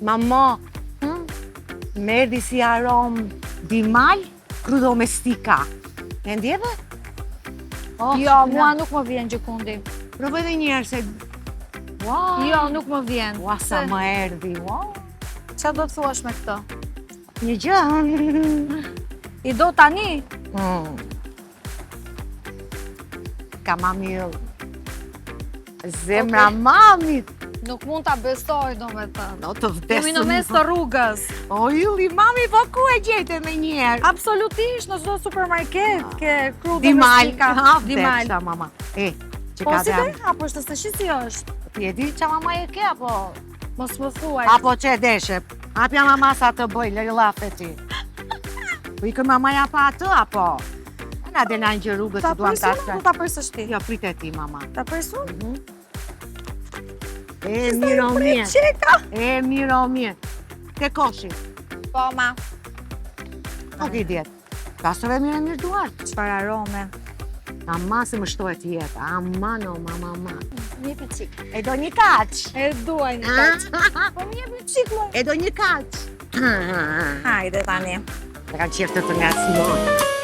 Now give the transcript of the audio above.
Mama, merdi si aromë di mal, cru domestika. E ndjeve? Jo, mua nuk më vjen gjikundi. Provoj dhe njerë se... Jo, nuk më vjen. Ua, sa më erdi, Qa do të thuash me këto? Një gjë. I do tani? Ka mami zemra mamit. Nuk mund ta besoj, do me thënë. No, të vdesëm. Jemi në mes të rrugës. O, Ylli, mami, po ku e gjete me njerë? Absolutisht, në çdo supermarket, ke kru Dimal. domestika. Dimal. Dimal. Mama. Që Po ka si dhe... be? Apo është të shi si është? Ti e di që mama e ke, apo... Mos më thuaj. Apo që e deshe. Apja mama sa të bëj, lëri lafe ti. Po i kë mamaja pa atë, apo? Na dhe na një rrugës Ta të duam të përsun apo ta përsësh ti? Jo, prit e ti, mama. Ta përsun? E, miro mirë. Qeka? E, miro mirë. Ke koshi. Po, ma. Nuk i djetë. Pasove mirë duart. Çfarë arome? Ama se më shtohet jetë. Ama, no, mama. Një pëqik. E do një kaq. E duaj një kaq. Po një pëqik më. E do një kaq. Hajde tani. Të kam qeftë të nga simonë.